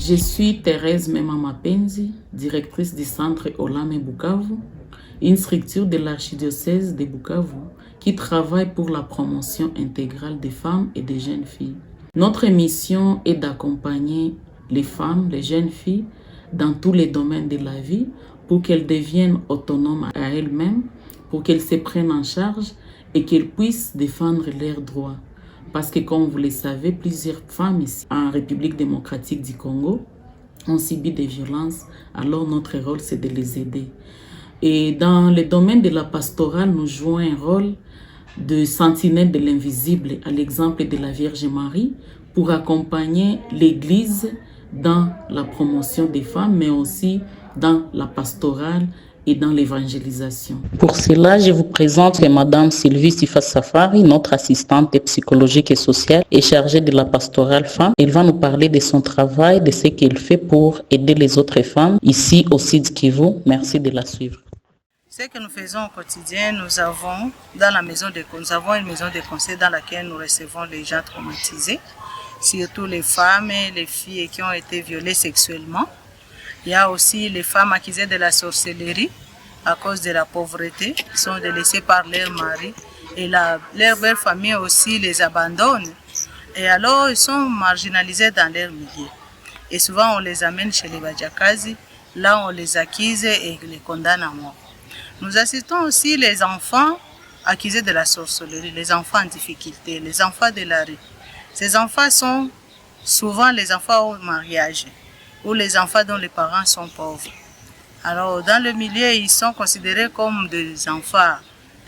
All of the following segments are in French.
Je suis Thérèse Mema Mapenzi, directrice du centre Olame Bukavu, une structure de l'archidiocèse de Bukavu qui travaille pour la promotion intégrale des femmes et des jeunes filles. Notre mission est d'accompagner les femmes, les jeunes filles, dans tous les domaines de la vie pour qu'elles deviennent autonomes à elles-mêmes, pour qu'elles se prennent en charge et qu'elles puissent défendre leurs droits. Parce que comme vous le savez, plusieurs femmes ici en République démocratique du Congo ont subi des violences, alors notre rôle c'est de les aider. Et dans le domaine de la pastorale, nous jouons un rôle de sentinelle de l'invisible, à l'exemple de la Vierge Marie, pour accompagner l'Église dans la promotion des femmes, mais aussi dans la pastorale et dans l'évangélisation. Pour cela, je vous présente Madame Sylvie Sifa Safari, notre assistante psychologique et sociale et chargée de la pastorale femme. Elle va nous parler de son travail, de ce qu'elle fait pour aider les autres femmes ici au Sud Kivu. Merci de la suivre. Ce que nous faisons au quotidien, nous avons une maison de conseil dans laquelle nous recevons les gens traumatisés, surtout les femmes et les filles qui ont été violées sexuellement. Il y a aussi les femmes accusées de la sorcellerie à cause de la pauvreté, qui sont délaissées par leur mari et leur belle famille aussi les abandonne. Et alors ils sont marginalisés dans leur milieu. Et souvent on les amène chez les Badjakazi, là on les accuse et les condamne à mort. Nous assistons aussi les enfants accusés de la sorcellerie, les enfants en difficulté, les enfants de la rue. Ces enfants sont souvent les enfants au mariage ou les enfants dont les parents sont pauvres. Alors dans le milieu, ils sont considérés comme des enfants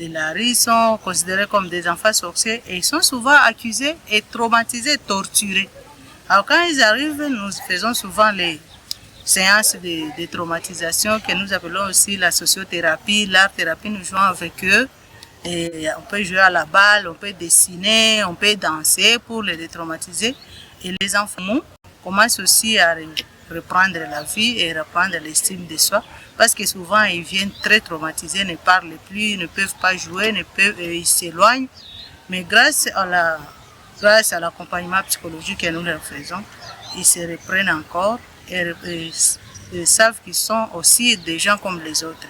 de la rue, ils sont considérés comme des enfants sorciers et ils sont souvent accusés et traumatisés, torturés. Alors quand ils arrivent, nous faisons souvent les séances de traumatisation que nous appelons aussi la sociothérapie, l'art-thérapie, nous jouons avec eux. Et on peut jouer à la balle, on peut dessiner, on peut danser pour les détraumatiser. Et les enfants commencent aussi à reprendre la vie et reprendre l'estime de soi parce que souvent ils viennent très traumatisés, ne parlent plus, ne peuvent pas jouer, ils s'éloignent. Mais grâce à l'accompagnement psychologique que nous leur faisons, ils se reprennent encore et savent qu'ils sont aussi des gens comme les autres.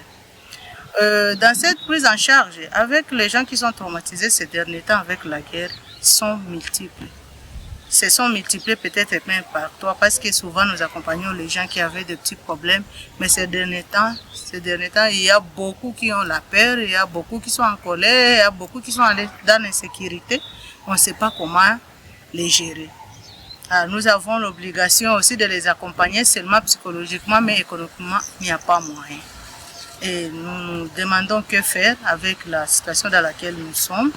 Dans cette prise en charge, avec les gens qui sont traumatisés ces derniers temps avec la guerre, sont multiples. Se sont multipliés peut-être même par toi parce que souvent nous accompagnons les gens qui avaient de petits problèmes. Mais ces derniers temps, il y a beaucoup qui ont la peur, il y a beaucoup qui sont en colère, il y a beaucoup qui sont dans l'insécurité. On ne sait pas comment les gérer. Alors, nous avons l'obligation aussi de les accompagner seulement psychologiquement, mais économiquement, il n'y a pas moyen. Et nous nous demandons que faire avec la situation dans laquelle nous sommes.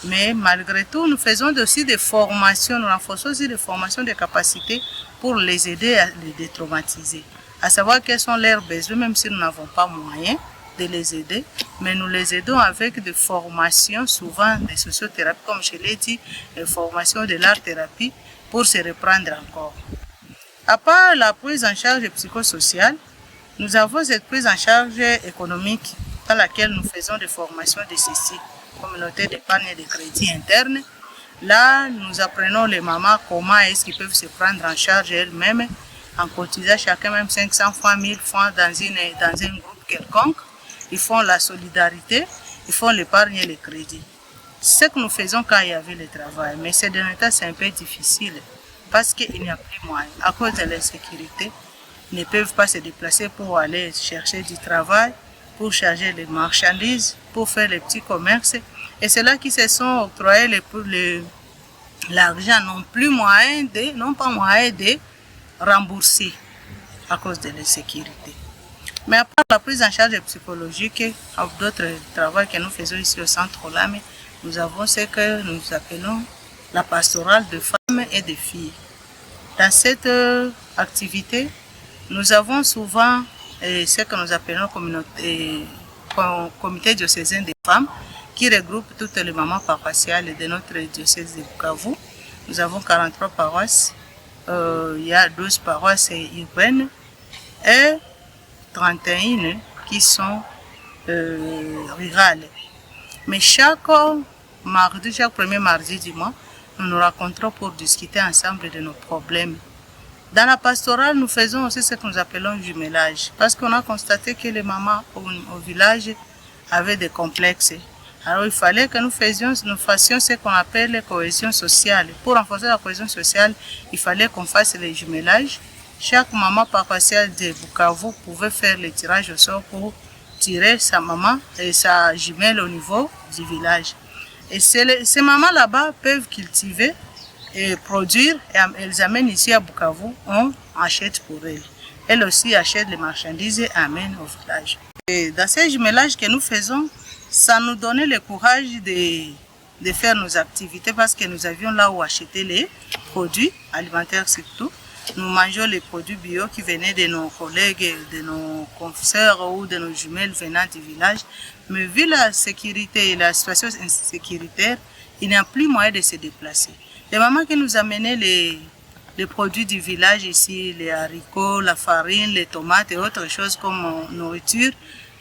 Mais malgré tout, nous faisons aussi des formations, nous renforçons aussi des formations de capacités pour les aider à les détraumatiser. À savoir quels sont leurs besoins, même si nous n'avons pas moyen de les aider. Mais nous les aidons avec des formations, souvent des sociothérapies, comme je l'ai dit, des formations de l'art-thérapie pour se reprendre encore. À part la prise en charge psychosociale, nous avons cette prise en charge économique dans laquelle nous faisons des formations de ceci. Communauté d'épargne et de crédit interne. Là, nous apprenons les mamans comment est-ce qu'ils peuvent se prendre en charge elles-mêmes en cotisant chacun même 500 francs, 1000 francs dans un groupe quelconque. Ils font la solidarité, ils font l'épargne et le crédit. C'est ce que nous faisons quand il y avait le travail. Mais ces derniers temps, c'est un peu difficile parce qu'il n'y a plus moyen. À cause de l'insécurité, ils ne peuvent pas se déplacer pour aller chercher du travail, pour charger les marchandises, pour faire les petits commerces. Et c'est là qu'ils se sont octroyés l'argent, n'ont pas moyen de rembourser à cause de l'insécurité. Mais à part la prise en charge psychologique et d'autres travaux que nous faisons ici au centre Olame, nous avons ce que nous appelons la pastorale de femmes et de filles. Dans cette activité, nous avons souvent ce que nous appelons comité diocésain des femmes qui regroupe toutes les mamans paroissiales de notre diocèse de Bukavu. Nous avons 43 paroisses, il y a 12 paroisses urbaines et 31 qui sont rurales. Mais chaque premier mardi du mois, nous nous rencontrons pour discuter ensemble de nos problèmes Dans la pastorale, nous faisons aussi ce que nous appelons jumelage, parce qu'on a constaté que les mamans au village avaient des complexes. Alors il fallait que nous fassions ce qu'on appelle la cohésion sociale. Pour renforcer la cohésion sociale, il fallait qu'on fasse les jumelages. Chaque maman paroissiale de Bukavu pouvait faire le tirage au sort pour tirer sa maman et sa jumelle au niveau du village. Et ces mamans là-bas peuvent cultiver et produire, et elles amènent ici à Bukavu, on achète pour elles. Elles aussi achètent les marchandises et amènent au village. Et dans ces jumelages que nous faisons, ça nous donnait le courage de faire nos activités parce que nous avions là où acheter les produits alimentaires surtout. Nous mangeons les produits bio qui venaient de nos collègues, de nos confrères ou de nos jumelles venant du village. Mais vu la sécurité et la situation sécuritaire, il n'y a plus moyen de se déplacer. Les mamans qui nous amenaient les produits du village ici, les haricots, la farine, les tomates et autres choses comme nourriture,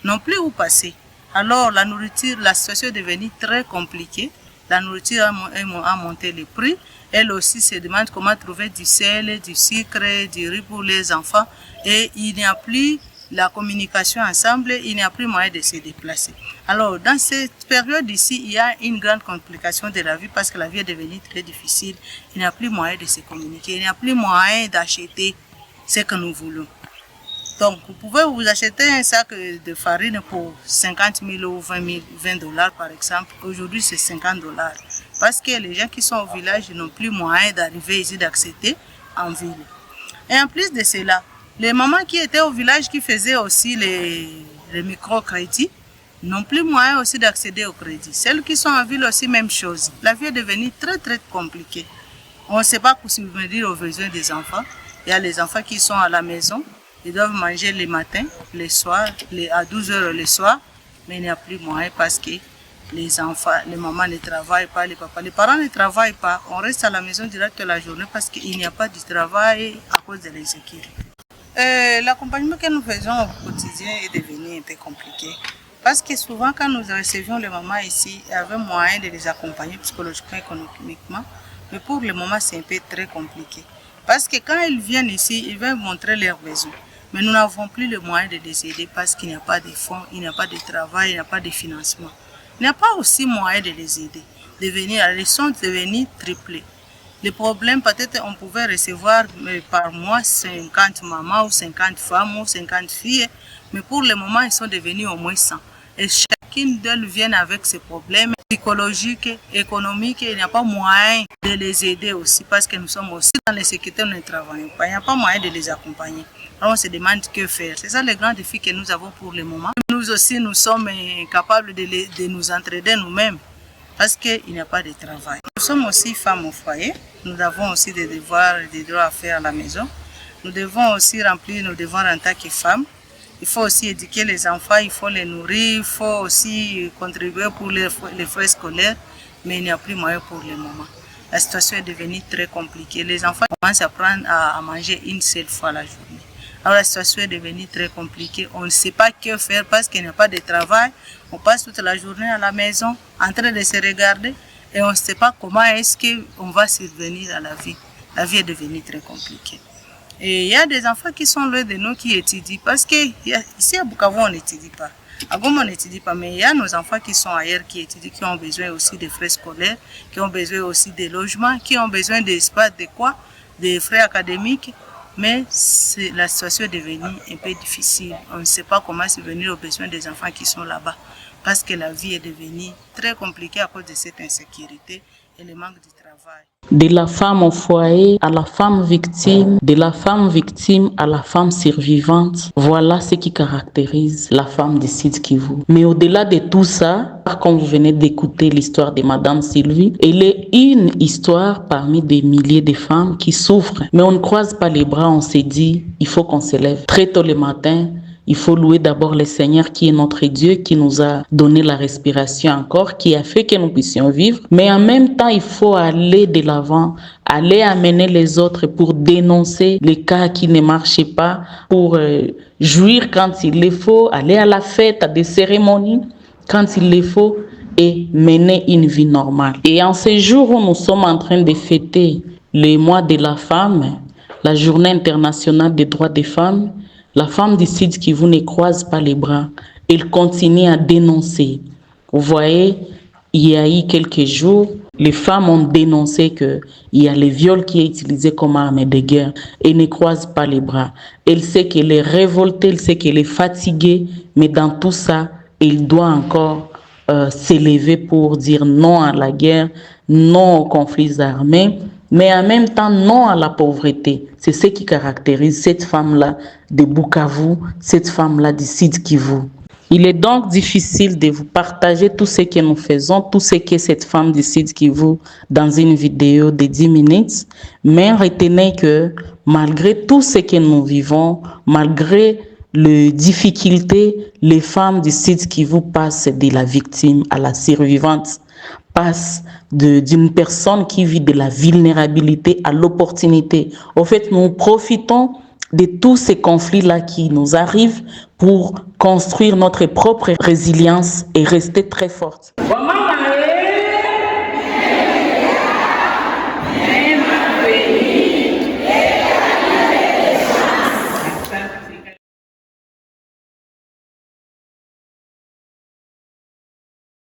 n'ont plus où passer. Alors la nourriture, la situation est devenue très compliquée. La nourriture a monté les prix. Elle aussi se demande comment trouver du sel, du sucre, du riz pour les enfants. Et il n'y a plus la communication ensemble, il n'y a plus moyen de se déplacer. Alors dans cette période ici, il y a une grande complication de la vie parce que la vie est devenue très difficile. Il n'y a plus moyen de se communiquer, il n'y a plus moyen d'acheter ce que nous voulons. Donc, vous pouvez vous acheter un sac de farine pour 50 000 ou 20 dollars par exemple. Aujourd'hui, c'est 50 dollars. Parce que les gens qui sont au village n'ont plus moyen d'arriver ici, d'accéder en ville. Et en plus de cela, les mamans qui étaient au village, qui faisaient aussi les microcrédits, n'ont plus moyen aussi d'accéder au crédit. Celles qui sont en ville aussi, même chose. La vie est devenue très, très compliquée. On ne sait pas subvenir aux besoins des enfants. Il y a les enfants qui sont à la maison. Ils doivent manger le matin, le soir, à 12 heures le soir, mais il n'y a plus moyen parce que les enfants, les mamans ne travaillent pas, les papas, les parents ne travaillent pas. On reste à la maison durant toute la journée parce qu'il n'y a pas de travail à cause de l'insécurité. L'accompagnement que nous faisons au quotidien est devenu un peu compliqué. Parce que souvent, quand nous recevions les mamans ici, il y avait moyen de les accompagner psychologiquement, économiquement. Mais pour le moment, c'est un peu très compliqué. Parce que quand ils viennent ici, ils veulent montrer leurs besoins. Mais nous n'avons plus le moyen de les aider parce qu'il n'y a pas de fonds, il n'y a pas de travail, il n'y a pas de financement. Il n'y a pas aussi moyen de les aider. Ils sont devenus triplés. Le problème, peut-être on pouvait recevoir par mois 50 mamans ou 50 femmes ou 50 filles. Mais pour le moment, ils sont devenus au moins 100. Et chacune d'elles vient avec ses problèmes psychologiques, économiques. Il n'y a pas moyen de les aider aussi parce que nous sommes aussi dans les sécurités, nous ne travaillons pas. Il n'y a pas moyen de les accompagner. Alors on se demande que faire. C'est ça le grand défi que nous avons pour le moment. Nous aussi, nous sommes capables de nous entraider nous-mêmes parce qu'il n'y a pas de travail. Nous sommes aussi femmes au foyer. Nous avons aussi des devoirs et des droits à faire à la maison. Nous devons aussi remplir nos devoirs en tant que femmes. Il faut aussi éduquer les enfants, il faut les nourrir, il faut aussi contribuer pour les frais scolaires, mais il n'y a plus moyen pour le moment. La situation est devenue très compliquée. Les enfants commencent à prendre à manger une seule fois la journée. Alors la situation est devenue très compliquée. On ne sait pas que faire parce qu'il n'y a pas de travail. On passe toute la journée à la maison en train de se regarder et on ne sait pas comment est-ce qu'on va survenir à la vie. La vie est devenue très compliquée. Et il y a des enfants qui sont loin de nous qui étudient parce qu'ici à Bukavu on n'étudie pas. À Goma on n'étudie pas, mais il y a nos enfants qui sont ailleurs qui étudient, qui ont besoin aussi de frais scolaires, qui ont besoin aussi de logements, qui ont besoin d'espace adéquat, de frais académiques. Mais la situation est devenue un peu difficile. On ne sait pas comment subvenir aux besoins des enfants qui sont là-bas parce que la vie est devenue très compliquée à cause de cette insécurité et le manque de travail. De la femme au foyer à la femme victime, de la femme victime à la femme survivante, voilà ce qui caractérise la femme du Sud Kivu. Mais au-delà de tout ça, comme vous venez d'écouter l'histoire de Madame Sylvie, elle est une histoire parmi des milliers de femmes qui souffrent. Mais on ne croise pas les bras, on se dit, il faut qu'on se lève très tôt le matin. Il faut louer d'abord le Seigneur qui est notre Dieu, qui nous a donné la respiration encore, qui a fait que nous puissions vivre. Mais en même temps, il faut aller de l'avant, aller amener les autres pour dénoncer les cas qui ne marchaient pas, pour jouir quand il le faut, aller à la fête, à des cérémonies quand il le faut et mener une vie normale. Et en ces jours où nous sommes en train de fêter le mois de la femme, la journée internationale des droits des femmes, la femme du Sud Kivu ne croise pas les bras. Elle continue à dénoncer. Vous voyez, il y a eu quelques jours, les femmes ont dénoncé qu'il y a les viols qui est utilisé comme arme de guerre et ne croise pas les bras. Elle sait qu'elle est révoltée, elle sait qu'elle est fatiguée, mais dans tout ça, elle doit encore s'élever pour dire non à la guerre, non aux conflits armés, mais en même temps non à la pauvreté. C'est ce qui caractérise cette femme-là de Bukavu, cette femme-là du Sud Kivu. Il est donc difficile de vous partager tout ce que nous faisons, tout ce que cette femme du Sud Kivu dans une vidéo de 10 minutes, mais retenez que malgré tout ce que nous vivons, malgré les difficultés, les femmes du Sud Kivu passent de la victime à la survivante, passent d'une personne qui vit de la vulnérabilité à l'opportunité. Au fait, nous profitons de tous ces conflits-là qui nous arrivent pour construire notre propre résilience et rester très forte.